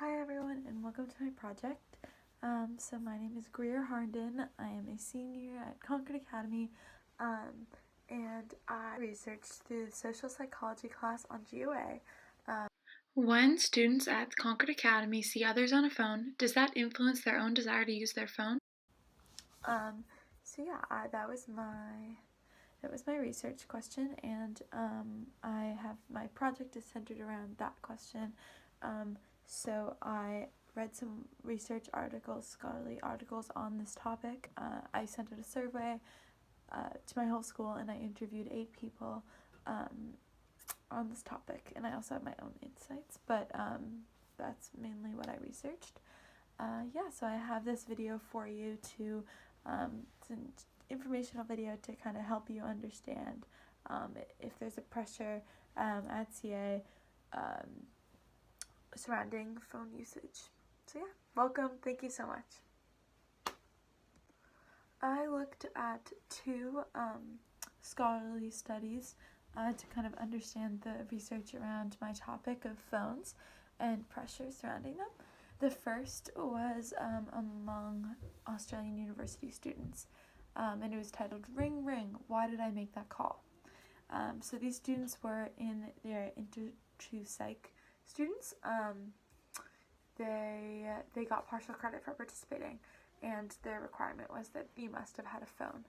Hi everyone and welcome to my project. So my name is Greer Harnden. I am a senior at Concord Academy and I researched through the social psychology class on GOA. When students at Concord Academy see others on a phone, does that influence their own desire to use their phone? That was my research question, and I have my project is centered around that question. So I read some research articles, scholarly articles on this topic. I sent out a survey to my whole school, and I interviewed 8 people on this topic, and I also have my own insights, but that's mainly what I researched. So I have this video for you to, it's an informational video to kind of help you understand if there's a pressure at CA surrounding phone usage. So yeah, welcome, thank you so much. I looked at 2 scholarly studies to kind of understand the research around my topic of phones and pressure surrounding them. The first was among Australian university students, and it was titled "Ring Ring, Why Did I Make That Call?" So these students were in their intro to psych students. They got partial credit for participating, and their requirement was that you must have had a phone.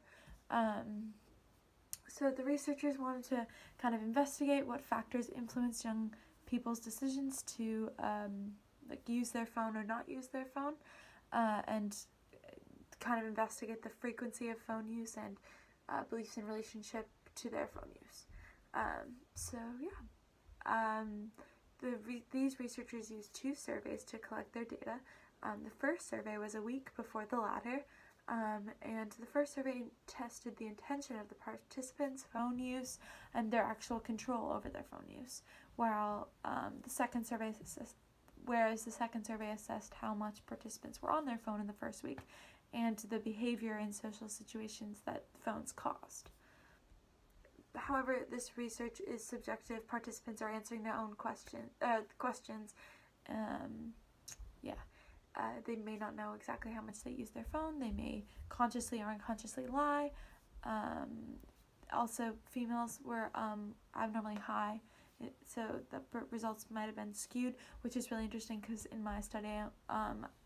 So the researchers wanted to kind of investigate what factors influence young people's decisions to use their phone or not use their phone, and kind of investigate the frequency of phone use and beliefs in relationship to their phone use. These researchers used 2 surveys to collect their data. The first survey was a week before the latter, and the first survey tested the intention of the participants' phone use and their actual control over their phone use, while the second survey assessed how much participants were on their phone in the first week and the behavior in social situations that phones caused. However, this research is subjective. Participants are answering their own questions. They may not know exactly how much they use their phone. They may consciously or unconsciously lie. Also, females were abnormally high, so the results might have been skewed, which is really interesting because in my study,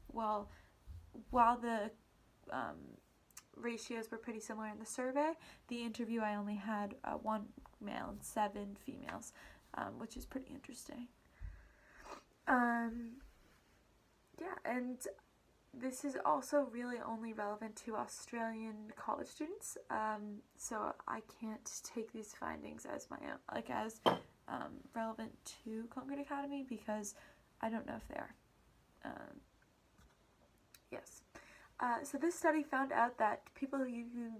while the ratios were pretty similar in the survey, the interview I only had 1 male and 7 females, which is pretty interesting. And this is also really only relevant to Australian college students, so I can't take these findings as my own, as relevant to Concord Academy, because I don't know if they are. So this study found out that people who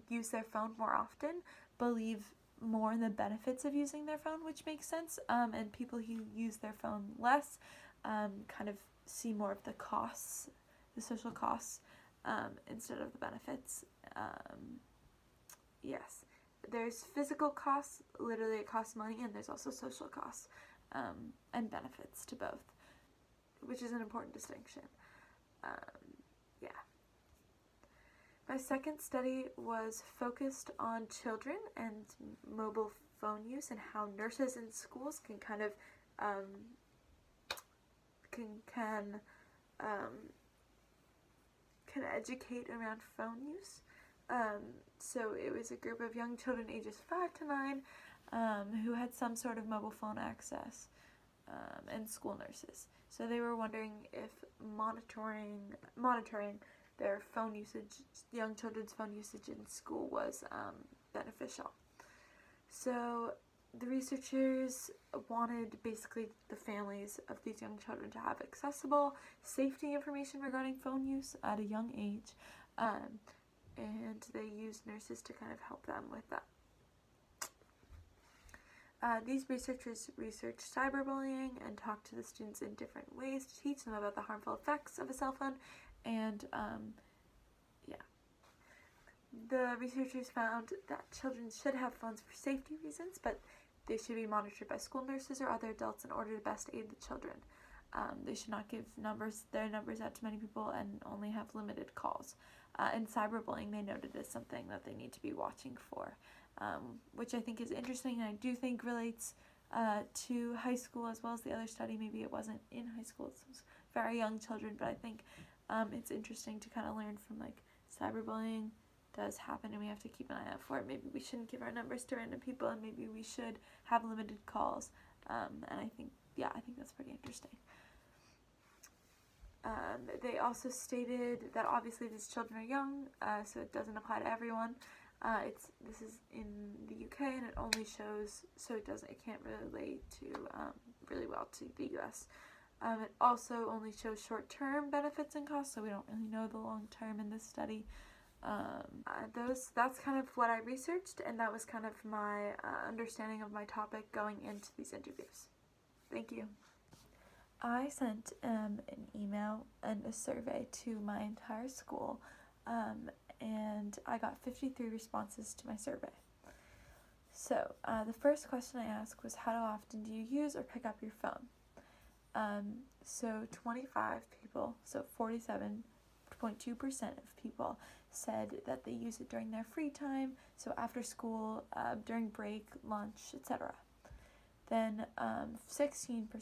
use their phone more often believe more in the benefits of using their phone, which makes sense, and people who use their phone less kind of see more of the costs, the social costs, instead of the benefits. There's physical costs, literally it costs money, and there's also social costs and benefits to both, which is an important distinction. My second study was focused on children and mobile phone use and how nurses in schools can kind of can educate around phone use. So it was a group of young children ages 5 to 9 who had some sort of mobile phone access, and school nurses. So they were wondering if monitoring their phone usage, young children's phone usage in school, was beneficial. So the researchers wanted basically the families of these young children to have accessible safety information regarding phone use at a young age, and they used nurses to kind of help them with that. These researchers researched cyberbullying and talked to the students in different ways to teach them about the harmful effects of a cell phone, and the researchers found that children should have phones for safety reasons, but they should be monitored by school nurses or other adults in order to best aid the children. They should not give their numbers out to many people and only have limited calls. And cyberbullying they noted as something that they need to be watching for, which I think is interesting and I do think relates to high school as well as the other study. Maybe it wasn't in high school, it was very young children, but I think it's interesting to kind of learn from like cyberbullying does happen and we have to keep an eye out for it. Maybe we shouldn't give our numbers to random people and maybe we should have limited calls. And I think that's pretty interesting. They also stated that obviously these children are young, so it doesn't apply to everyone. This is in the UK and it only shows, so it can't relate to really well to the US. It also only shows short-term benefits and costs, so we don't really know the long-term in this study. That's kind of what I researched, and that was kind of my understanding of my topic going into these interviews. Thank you. I sent an email and a survey to my entire school, and I got 53 responses to my survey. So the first question I asked was, how often do you use or pick up your phone? So 25 people, so 47.2% of people said that they use it during their free time, so after school, during break, lunch, etc. Then 16 people,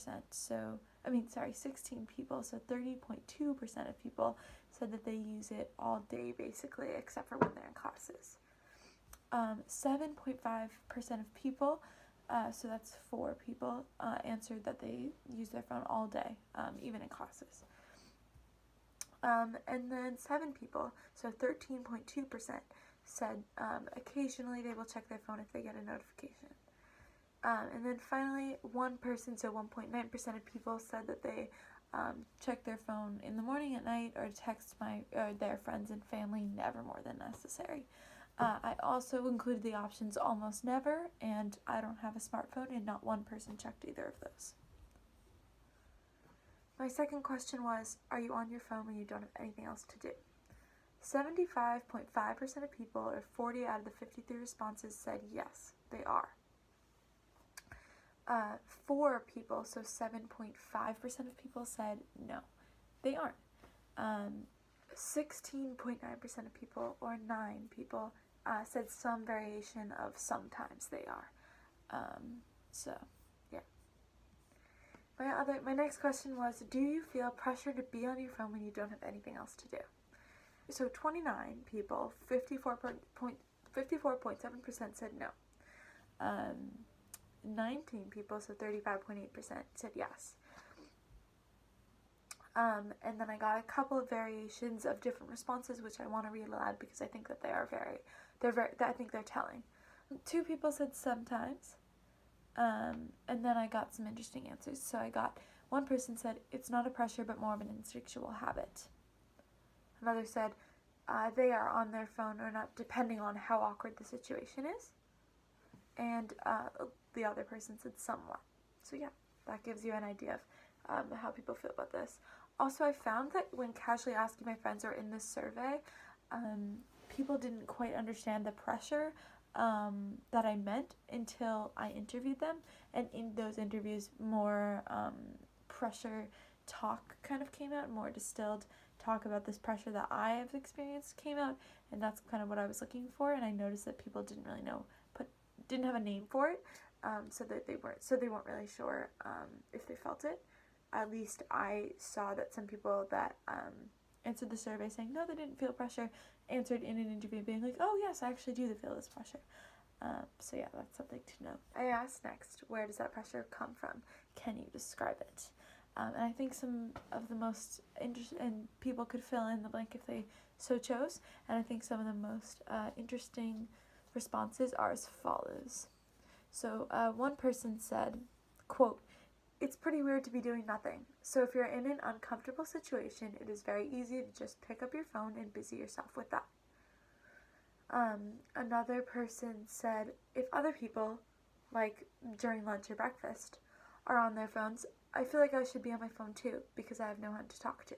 so 30.2% of people said that they use it all day basically, except for when they're in classes. 7.5% of people, so that's 4 people, answered that they use their phone all day, even in classes. And then 7 people, so 13.2%, said occasionally they will check their phone if they get a notification. And then finally, 1 person, so 1.9% of people said that they check their phone in the morning, at night, or text their friends and family never more than necessary. I also included the options almost never, and I don't have a smartphone, and not 1 person checked either of those. My second question was, are you on your phone when you don't have anything else to do? 75.5% of people, or 40 out of the 53 responses, said yes, they are. 4 people, so 7.5% of people said no, they aren't. 16.9% of people, or 9 people, said some variation of sometimes they are. So, yeah. My next question was, do you feel pressure to be on your phone when you don't have anything else to do? So 29 people, 54.7% said no. 19 people, so 35.8%, said yes. And then I got a couple of variations of different responses, which I want to read aloud because I think that I think they're telling. 2 people said sometimes, and then I got some interesting answers. So I got 1 person said it's not a pressure but more of an instinctual habit. Another said they are on their phone or not, depending on how awkward the situation is. And the other person said somewhat. So yeah, that gives you an idea of how people feel about this. Also, I found that when casually asking my friends or in this survey, people didn't quite understand the pressure that I meant until I interviewed them. And in those interviews, more pressure talk kind of came out, more distilled talk about this pressure that I have experienced came out, and that's kind of what I was looking for. And I noticed that people didn't really didn't have a name for it, so they weren't really sure if they felt it. At least I saw that some people that answered the survey saying no, they didn't feel pressure, answered in an interview being like, oh yes, I actually do feel this pressure. So yeah, that's something to know. I asked next, where does that pressure come from? Can you describe it? And I think some of the most and people could fill in the blank if they so chose. And I think some of the most interesting responses are as follows. So 1 person said, quote, "It's pretty weird to be doing nothing. So if you're in an uncomfortable situation, it is very easy to just pick up your phone and busy yourself with that." Another person said, if other people, like during lunch or breakfast, are on their phones, I feel like I should be on my phone too because I have no one to talk to.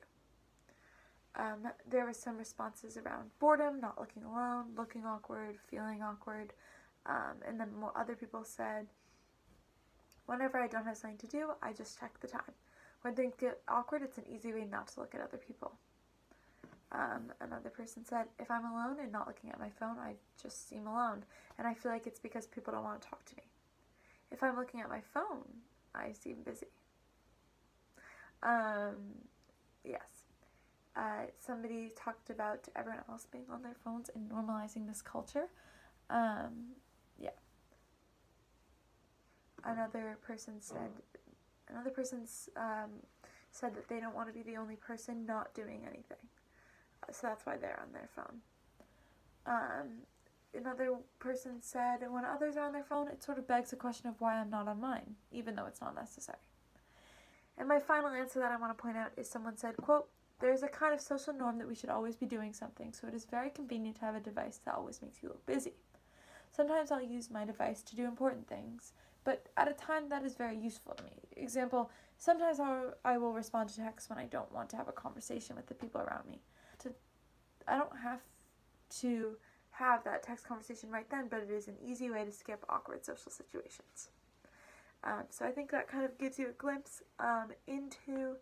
There were some responses around boredom, not looking alone, looking awkward, feeling awkward, and then other people said, whenever I don't have something to do, I just check the time. When things get awkward, it's an easy way not to look at other people. Another person said, if I'm alone and not looking at my phone, I just seem alone, and I feel like it's because people don't want to talk to me. If I'm looking at my phone, I seem busy. Yes. Somebody talked about everyone else being on their phones and normalizing this culture. Yeah. Another person said that they don't want to be the only person not doing anything. So that's why they're on their phone. Another person said, when others are on their phone, it sort of begs the question of why I'm not on mine, even though it's not necessary. And my final answer that I want to point out is someone said, quote, there is a kind of social norm that we should always be doing something, so it is very convenient to have a device that always makes you look busy. Sometimes I'll use my device to do important things, but at a time that is very useful to me. Example, sometimes I will respond to texts when I don't want to have a conversation with the people around me. I don't have to have that text conversation right then, but it is an easy way to skip awkward social situations. So I think that kind of gives you a glimpse into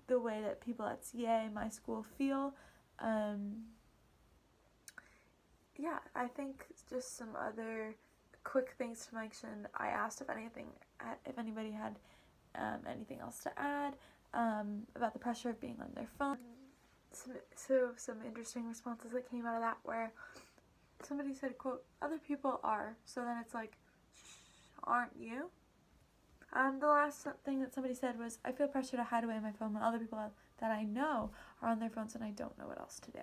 the way that people at CA, my school, feel. Yeah, I think just some other quick things to mention. I asked if anybody had anything else to add about the pressure of being on their phone. Some interesting responses that came out of that, where somebody said, quote, other people are, so then it's like, aren't you? The last thing that somebody said was, I feel pressure to hide away my phone when other people that I know are on their phones and I don't know what else to do.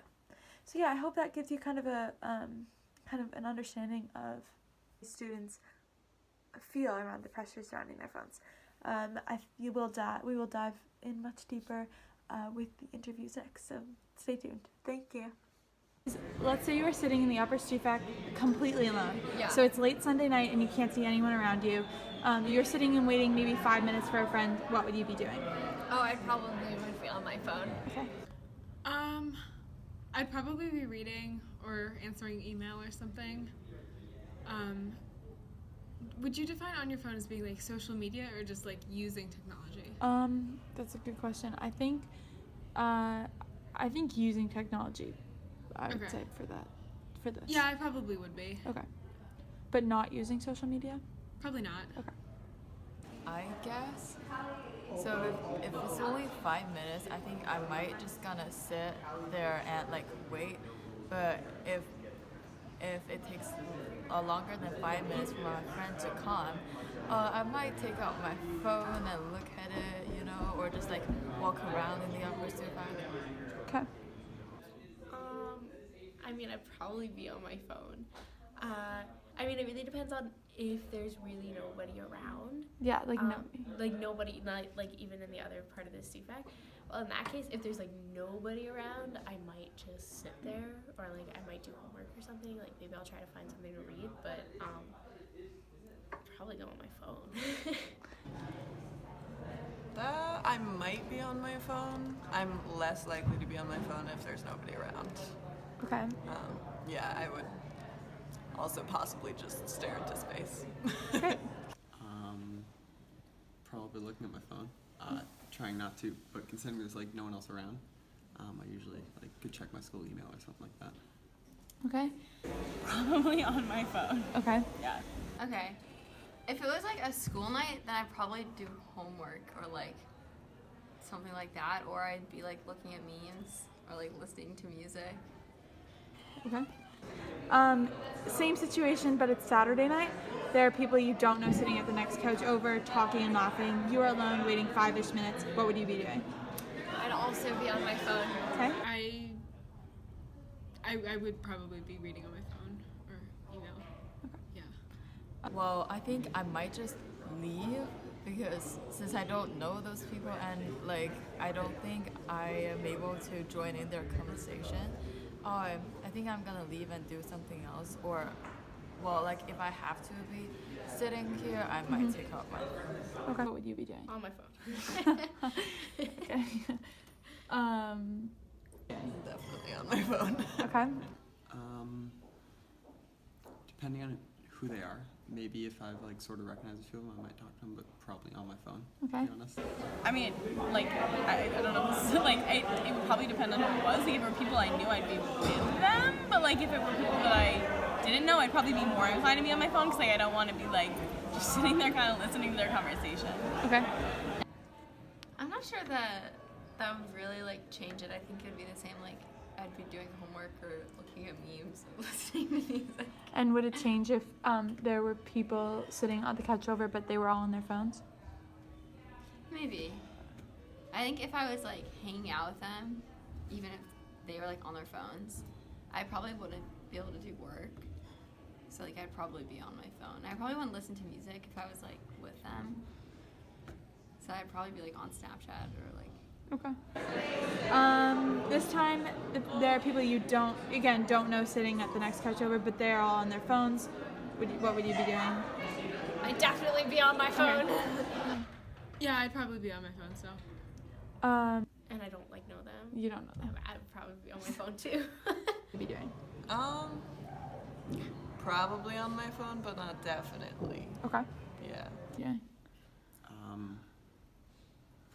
So yeah, I hope that gives you kind of an understanding of students feel around the pressure surrounding their phones. We will dive in much deeper with the interviews next, so stay tuned. Thank you. Let's say you are sitting in the upper CFAC completely alone. Yeah. So it's late Sunday night and you can't see anyone around you. You're sitting and waiting maybe 5 minutes for a friend. What would you be doing? Oh, I probably would be on my phone. Okay. I'd probably be reading or answering email or something. Would you define on your phone as being like social media or just like using technology? That's a good question. I think using technology, I would say for this. Yeah, I probably would be. Okay. But not using social media? Probably not. Okay. I guess. So if it's only 5 minutes, I think I might just gonna sit there and like wait. But if it takes longer than 5 minutes for my friend to come, I might take out my phone and look at it, or just like walk around in the upper CFAC. Okay. I'd probably be on my phone. It really depends on if there's really nobody around. Yeah, Nobody, not like even in the other part of the CFAC. Well, in that case, if there's like nobody around, I might just sit there, or like I might do homework or something. Like maybe I'll try to find something to read, but probably go on my phone. I might be on my phone. I'm less likely to be on my phone if there's nobody around. Okay. Yeah, I would also possibly just stare into space. Probably looking at my phone. Trying not to, but considering there's like no one else around, I usually could check my school email or something like that. Okay. Probably on my phone. Okay. Yeah. Okay. If it was like a school night, then I'd probably do homework or like something like that, or I'd be like looking at memes or like listening to music. Okay. Same situation, but it's Saturday night. There are people you don't know sitting at the next couch over, talking and laughing. You are alone, waiting 5-ish minutes. What would you be doing? I'd also be on my phone. Okay. I would probably be reading on my phone or email. Yeah. Well, I think I might just leave because since I don't know those people and like I don't think I am able to join in their conversation, I think I'm gonna leave and do something else, or well, like if I have to be sitting here, I might take out my phone. Okay. What would you be doing? On my phone. Okay. Definitely on my phone. Okay. Depending on who they are, maybe if I've like sort of recognized a few of them, I might talk to them, but probably on my phone. Okay. To be honest. I mean, like, I don't know. Like, it would probably depend on who it was. Like, if it were people I knew, I'd be with them. But like, if it were people that I didn't know, I'd probably be more inclined to be on my phone because like I don't want to be like just sitting there kind of listening to their conversation. Okay. I'm not sure that would really like change it. I think it would be the same. Like I'd be doing homework or looking at memes, or listening to music. And would it change if there were people sitting on the couch over, but they were all on their phones? Maybe. I think if I was like hanging out with them, even if they were like on their phones, I probably wouldn't be able to do work. So like I'd probably be on my phone. I probably wouldn't listen to music if I was like with them. So I'd probably be like on Snapchat or like. Okay. This time there are people you don't know sitting at the next couch over, but they're all on their phones. What would you be doing? I'd definitely be on my phone. Okay. Yeah, I'd probably be on my phone, so. And I don't like know them. You don't know them. I'd probably be on my phone too. What would you be doing? Probably on my phone, but not definitely. Okay. Yeah. Yeah.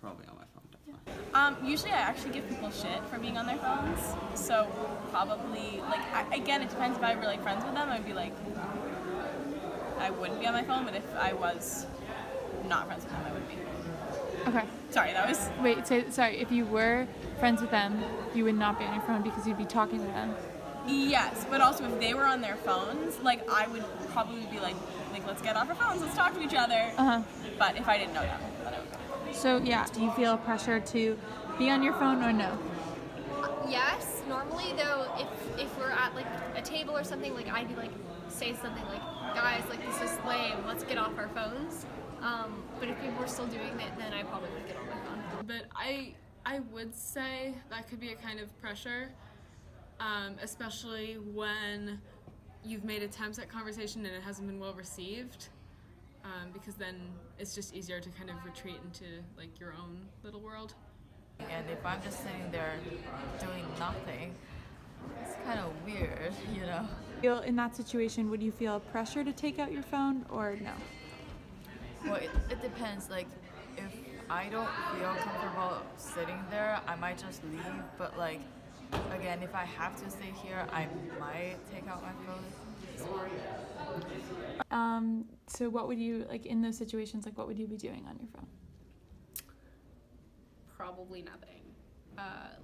Probably on my phone, definitely. Usually I actually give people shit for being on their phones. So probably, like, again, it depends if I were like friends with them. I'd be like, I wouldn't be on my phone, but if I was not friends with them, I would be. Okay. Sorry, that was. Wait, sorry. If you were friends with them, you would not be on your phone because you'd be talking to them. Yes, but also if they were on their phones, like I would probably be like let's get off our phones, let's talk to each other. But if I didn't know them, then I would go. So yeah, do you feel pressure to be on your phone or no? Yes. Normally though, if we're at like a table or something, like I'd be like say something like, guys, like this is lame, let's get off our phones. But if people were still doing that, then I probably would get on my phone. But I would say that could be a kind of pressure, especially when you've made attempts at conversation and it hasn't been well received, because then it's just easier to kind of retreat into like your own little world. And if I'm just sitting there doing nothing, it's kind of weird, you know. In that situation, would you feel pressure to take out your phone or no? Well, it depends. Like, if I don't feel comfortable sitting there, I might just leave. But like, again, if I have to stay here, I might take out my phone. So what would you, like in those situations, like what would you be doing on your phone? Probably nothing.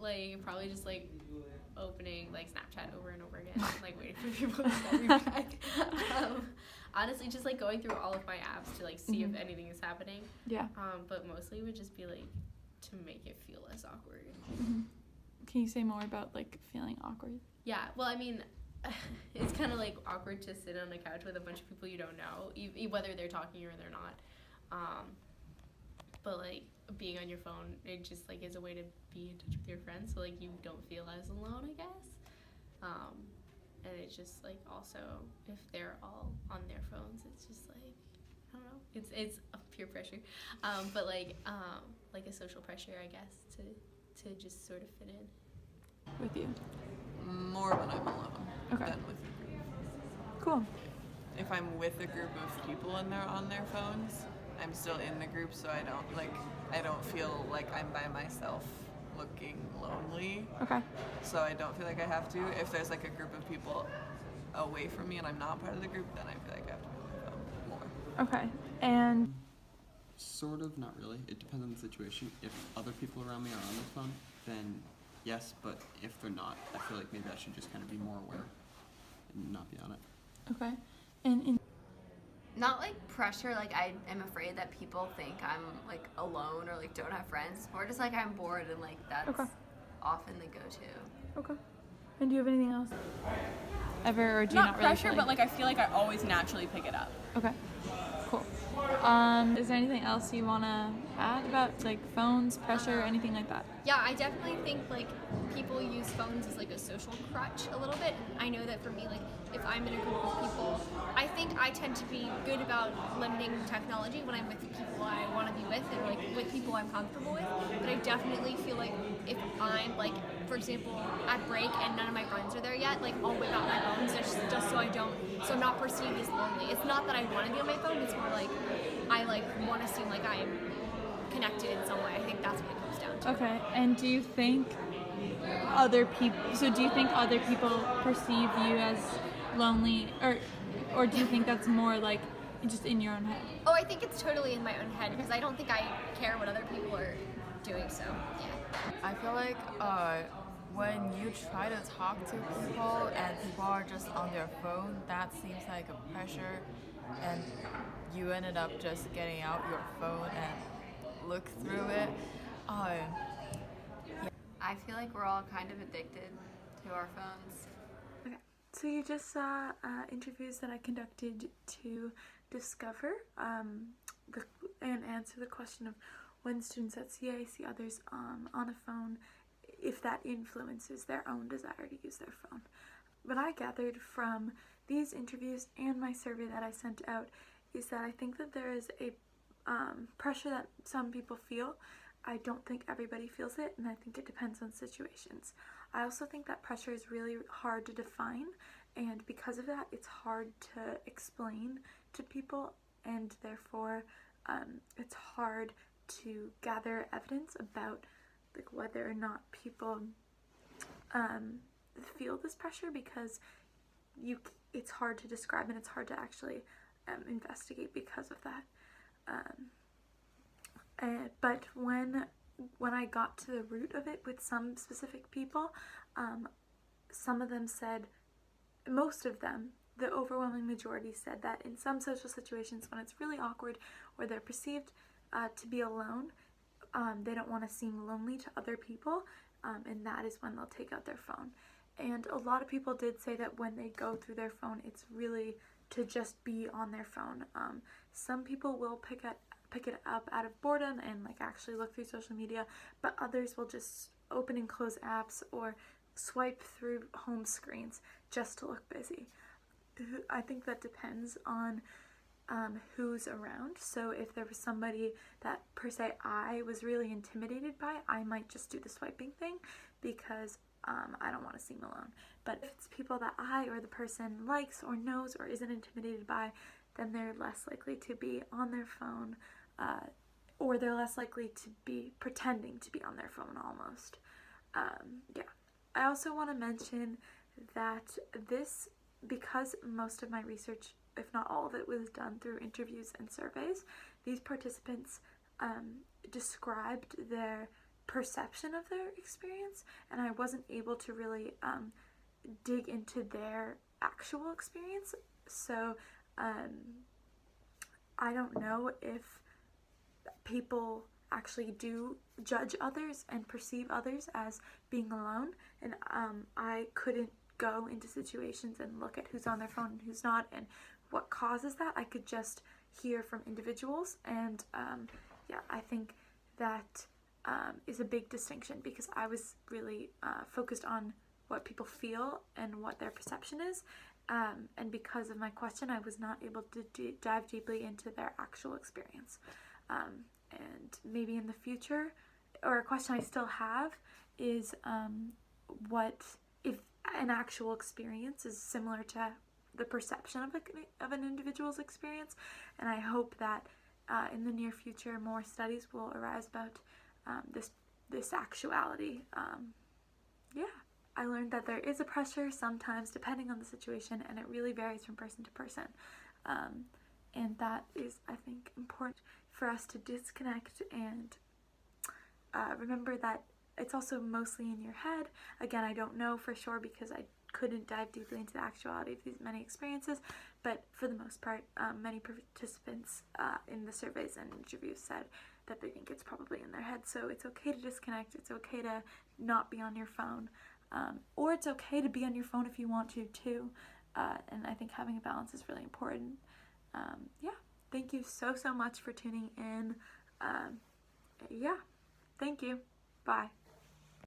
Like probably just like opening like Snapchat over and over again, like waiting for people to call me back. Honestly, just like going through all of my apps to like see if anything is happening. Yeah. But mostly it would just be like to make it feel less awkward. Can you say more about like feeling awkward? Yeah. Well, I mean, it's kind of like awkward to sit on a couch with a bunch of people you don't know, whether they're talking or they're not. But like being on your phone, it just like is a way to be in touch with your friends, so like you don't feel as alone, I guess. And it's just like also if they're all on their phones, it's just like I don't know, it's a peer pressure, but like a social pressure, I guess, to just sort of fit in. With you? More when I'm alone Okay. than with a group. Cool. If I'm with a group of people and they're on their phones, I'm still in the group, so I don't feel like I'm by myself looking lonely. Okay. So I don't feel like I have to. If there's like a group of people away from me and I'm not part of the group, then I feel like I have to be on my phone more. Okay. And Sort of, not really. It depends on the situation. If other people around me are on their phone, then yes, but if they're not, I feel like maybe I should just kind of be more aware and not be on it. okay. And Not like pressure, like I am afraid that people think I'm like alone or like don't have friends. It's more just like I'm bored and like that's Okay. often the go-to. okay. And do you have anything else? Ever or do you not really pressure, feel but like I feel like I always naturally pick it up. Okay. Cool. Is there anything else you wanna add about like phones, pressure, anything like that? Yeah, I definitely think like people use phones as like a social crutch a little bit. And I know that for me, like if I'm in a group of people, I think I tend to be good about limiting technology when I'm with people I want to be with and like with people I'm comfortable with. But I definitely feel like if I'm like, for example, at break and none of my friends are there yet, like I'll whip out my phone just so so I'm not perceived as lonely. It's not that I want to be on my phone. It's more like I like want to seem like I'm connected in some way. I think that's what it comes down to. Okay, and do you think other people perceive you as lonely, or do you think that's more like just in your own head? Oh, I think it's totally in my own head because I don't think I care what other people are doing, so yeah. I feel like when you try to talk to people and people are just on their phone, that seems like a pressure, and you ended up just getting out your phone and look through it. I feel like we're all kind of addicted to our phones. Okay, so you just saw interviews that I conducted to discover and answer the question of when students at CA see others on a phone, if that influences their own desire to use their phone. What I gathered from these interviews and my survey that I sent out is that I think that there is a pressure that some people feel. I don't think everybody feels it, and I think it depends on situations. I also think that pressure is really hard to define, and because of that, it's hard to explain to people, and therefore it's hard to gather evidence about like whether or not people feel this pressure, because it's hard to describe and it's hard to actually investigate because of that. But when I got to the root of it with some specific people, some of them said, most of them, the overwhelming majority said that in some social situations when it's really awkward or they're perceived to be alone, they don't want to seem lonely to other people, and that is when they'll take out their phone. And a lot of people did say that when they go through their phone, it's really to just be on their phone. Some people will pick it up out of boredom and like actually look through social media, but others will just open and close apps or swipe through home screens just to look busy. I think that depends on who's around. So if there was somebody that per se I was really intimidated by, I might just do the swiping thing because I don't want to seem alone. But if it's people that I or the person likes or knows or isn't intimidated by, then they're less likely to be on their phone, or they're less likely to be pretending to be on their phone almost. Yeah. I also want to mention that because most of my research, if not all of it, was done through interviews and surveys, these participants described their perception of their experience, and I wasn't able to really dig into their actual experience. So I don't know if people actually do judge others and perceive others as being alone, and I couldn't go into situations and look at who's on their phone and who's not and what causes that. I could just hear from individuals, and yeah, I think that is a big distinction because I was really focused on what people feel and what their perception is, and because of my question I was not able to dive deeply into their actual experience. And maybe in the future, or a question I still have is what if an actual experience is similar to the perception of an individual's experience, and I hope that in the near future more studies will arise about this actuality. Yeah, I learned that there is a pressure sometimes depending on the situation, and it really varies from person to person, and that is, I think, important for us to disconnect and remember that it's also mostly in your head. Again, I don't know for sure because I couldn't dive deeply into the actuality of these many experiences, but for the most part, many participants in the surveys and interviews said that they think it's probably in their head. So it's okay to disconnect, it's okay to not be on your phone, or it's okay to be on your phone if you want to too, and I think having a balance is really important. Yeah, thank you so much for tuning in. yeah, thank you. Bye.